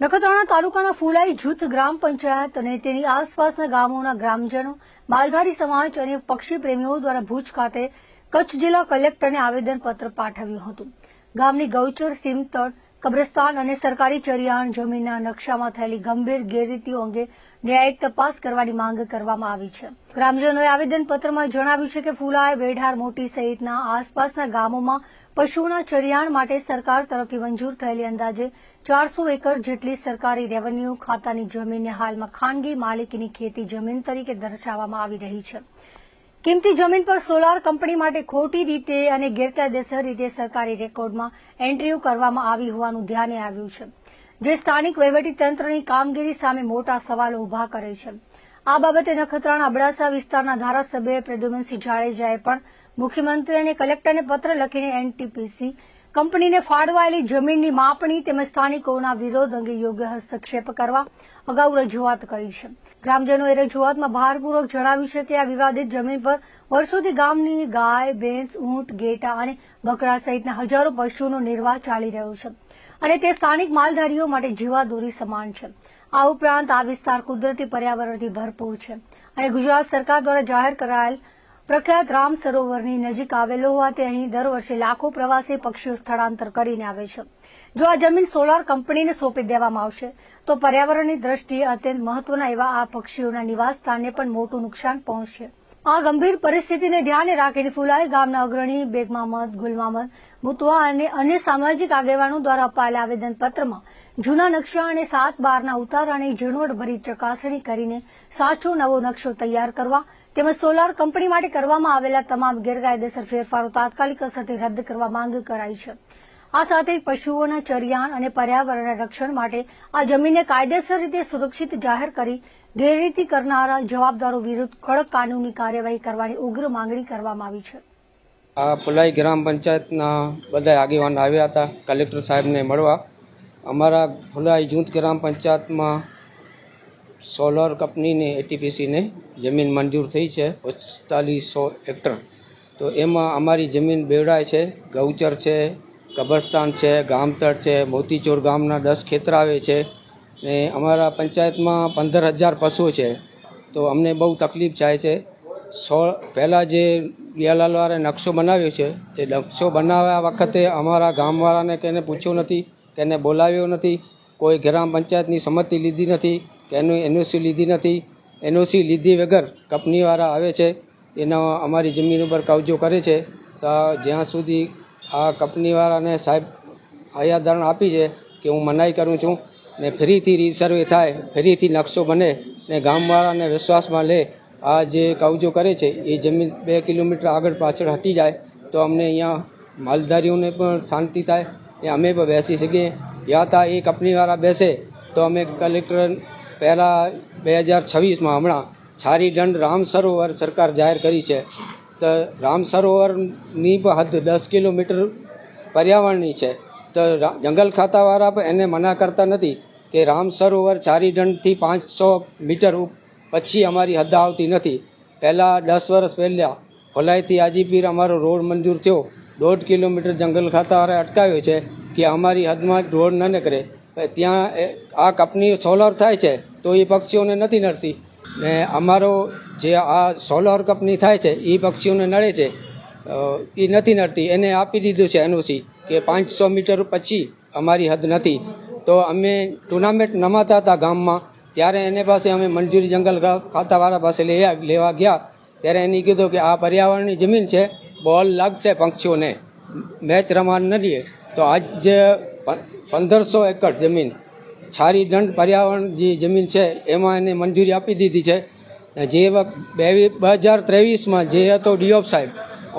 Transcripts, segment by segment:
નખત્રાણા તાલુકાના ફુલાઈ જૂથ ગ્રામ પંચાયત અને તેની આસપાસના ગામોના ગ્રામજનો, માલધારી સમાજ અને પક્ષી પ્રેમીઓ દ્વારા ભુજ ખાતે કચ્છ જિલ્લા કલેક્ટરને આવેદનપત્ર પાઠવ્યું હતું. ગામની ગૌચર, સીમતળ, કબ્રસ્તાન અને સરકારી ચરિયાણ જમીનના નકશામાં થયેલી ગંભીર ગેરરીતિઓ અંગે ન્યાયિક તપાસ કરવાની માંગ કરવામાં આવી છે. ગ્રામજનોએ આવેદનપત્રમાં જણાવ્યું છે કે ફુલાઈ, બેઢાર, મોટી સહિતના આસપાસના ગામોમાં પશુઓના ચરિયાણ માટે સરકાર તરફથી મંજૂર થયેલી અંદાજે 400 એકર જેટલી સરકારી રેવન્યુ ખાતાની જમીનને હાલમાં ખાનગી માલિકીની ખેતી જમીન તરીકે દર્શાવવામાં આવી રહી છે. કિંમતી જમીન પર સોલાર કંપની માટે ખોટી રીતે અને ગેરકાયદેસર રીતે સરકારી રેકોર્ડમાં એન્ટ્રીઓ કરવામાં આવી હોવાનું ધ્યાને આવ્યું છે, જે સ્થાનિક વહીવટીતંત્રની કામગીરી સામે મોટા સવાલો ઉભા કરે છે. આ બાબતે નખત્રાણા અબડાસા વિસ્તારના ધારાસભ્ય પ્રદ્યુમનસિંહ જાડેજાએ પણ મુખ્યમંત્રી અને કલેક્ટરને પત્ર લખીને એનટીપીસી કંપનીને ફાળવાયેલી જમીનની માપણી તેમજ સ્થાનિકોના વિરોધ અંગે યોગ્ય હસ્તક્ષેપ કરવા અગાઉ રજૂઆત કરી છે. ગ્રામજનોએ રજૂઆતમાં ભારપૂર્વક જણાવ્યું છે કે આ વિવાદિત જમીન પર વર્ષોથી ગામની ગાય, ભેંસ, ઊંટ, ઘેટા અને બકરા સહિતના હજારો પશુઓનો નિર્વાહ ચાલી રહ્યો છે અને તે સ્થાનિક માલધારીઓ માટે જીવાદોરી સમાન છે. આ ઉપરાંત આ વિસ્તાર કુદરતી પર્યાવરણથી ભરપૂર છે અને ગુજરાત સરકાર દ્વારા જાહેર કરાયેલ પ્રખ્યાત રામ સરોવરની નજીક આવેલો હોવાથી અહીં દર વર્ષે લાખો પ્રવાસી પક્ષીઓ સ્થળાંતર કરીને આવે છે. જો આ જમીન સોલાર કંપનીને સોંપી દેવામાં આવશે તો પર્યાવરણની દ્રષ્ટિએ અત્યંત મહત્વના એવા આ પક્ષીઓના નિવાસસ્થાનને પણ મોટું નુકસાન પહોંચશે. આ ગંભીર પરિસ્થિતિને ધ્યાને રાખીને ફુલાઈ ગામના અગ્રણી બેગ મામદ, ગુલ મામદ, મુતવા અને અન્ય સામાજિક આગેવાનો દ્વારા અપાયેલા આવેદનપત્રમાં જૂના નકશા અને 7/12ના ઉતારાની ઝીણવટભરી ચકાસણી કરીને સાચો નવો નકશો તૈયાર કરવા તેમજ સોલાર કંપની માટે કરવામાં આવેલા તમામ ગેરકાયદેસર ફેરફારો તાત્કાલિક અસરથી રદ કરવા માંગ કરાઈ છે. આ સાથે પશુઓના ચરિયાણ અને પર્યાવરણના રક્ષણ માટે આ જમીનને કાયદેસર રીતે સુરક્ષિત જાહેર કરી ગેરરીતિ કરનારા જવાબદારો વિરુદ્ધ કડક કાનૂની કાર્યવાહી કરવાની ઉગ્ર માંગણી કરવામાં આવી છે. આ ફુલાઈ ગ્રામ પંચાયતના બધા આગેવાન આવ્યા હતા કલેક્ટર સાહેબને મળવા. અમારા ફુલાઈ જૂથ ગ્રામ પંચાયતમાં સોલર કંપનીને એટીપીસીને જમીન મંજૂર થઈ છે 4500 હેક્ટર. તો એમાં અમારી જમીન બેવડાય છે, ગૌચર છે, કબ્રસ્તાન છે, ગામતળ છે, મોતીચોર ગામના 10 ખેતર આવે છે ને અમારા પંચાયતમાં 15,000 પશુઓ છે. તો અમને બહુ તકલીફ થાય છે. પહેલાં જે લિયાલાલવાળાએ નકશો બનાવ્યો છે તે નકશો બનાવ્યા વખતે અમારા ગામવાળાને તેને પૂછ્યું નથી, તેને બોલાવ્યો નથી, કોઈ ગ્રામ પંચાયતની સંમતિ લીધી નથી, કે એનું એનઓસી લીધી નથી. એનઓસી લીધી વગર કંપનીવાળા આવે છે, એનો અમારી જમીન ઉપર કબજો કરે છે. તો જ્યાં સુધી આ કંપનીવાળાને સાહેબ હયાદારણ આપી છે કે હું મનાઈ કરું છું ને ફરીથી રીસર્વે થાય, ફરીથી નકશો બને ને ગામવાળાને વિશ્વાસમાં લે, આ જે કબજો કરે છે એ જમીન 2 કિલોમીટર આગળ પાછળ હટી જાય તો અમને અહીંયા માલધારીઓને પણ શાંતિ થાય એ અમે પણ બેસી શકીએ. યા તા એ કંપનીવાળા બેસે તો અમે કલેક્ટર પહેલાં 2026માં હમણાં છારી દંડ રામ સરોવર સરકાર જાહેર કરી છે. તો રામ સરોવરની પણ હદ 10 કિલોમીટર પર્યાવરણની છે. તો જંગલ ખાતાવાળા પણ એને મના કરતા નથી કે રામ સરોવર છારી દંડથી 500 મીટર પછી અમારી હદ આવતી નથી. પહેલાં 10 વર્ષ પહેલાં ફુલાઈથી હાજીપીર અમારો રોડ મંજૂર થયો, 1.5 કિલોમીટર જંગલ ખાતાવાળાએ અટકાવ્યો છે કે અમારી હદમાં રોડ ન નીકળે. ત્યાં આ કંપની સોલર થાય છે તો એ પક્ષીઓને નથી નડતી ને અમારો જે આ સોલર કંપની થાય છે એ પક્ષીઓને નડે છે, એ નથી નડતી. એને આપી દીધું છે એનઓસી કે 500 મીટર પછી અમારી હદ નથી. તો અમે ટુર્નામેન્ટ રમાતા હતા ગામમાં, ત્યારે એને પાસે અમે મંજૂરી જંગલ ખાતાવાળા પાસે લેવા ગયા ત્યારે એને કીધું કે આ પર્યાવરણની જમીન છે, બોલ લાગશે પક્ષીઓને, મેચ રમવા નથી. તો આજ જે 1500 એકર જમીન છારી દંડ પર્યાવરણ જે જમીન છે એમાં એને મંજૂરી આપી દીધી છે. જે 2023માં જે હતો ડીઓફ સાહેબ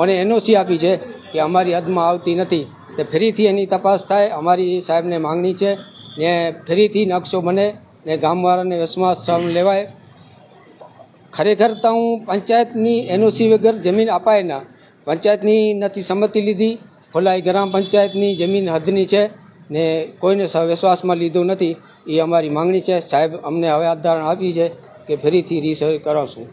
અને એનઓસી આપી છે કે અમારી હદમાં આવતી નથી. તે ફરીથી એની તપાસ થાય અમારી સાહેબને માંગણી છે ને ફરીથી નકશો બને ને ગામવાળાને વિશ્વાસ લેવાય. ખરેખર તો હું પંચાયતની એનઓસી વગર જમીન અપાય ના, પંચાયતની નથી સંમતિ લીધી, ફુલાઈ ગ્રામ પંચાયતની જમીન હદની છે ને કોઈને વિશ્વાસમાં લીધું નથી. એ અમારી માંગણી છે. સાહેબ અમને હવે આધાર આપી છે કે ફરીથી રીસર્વે કરાવશું.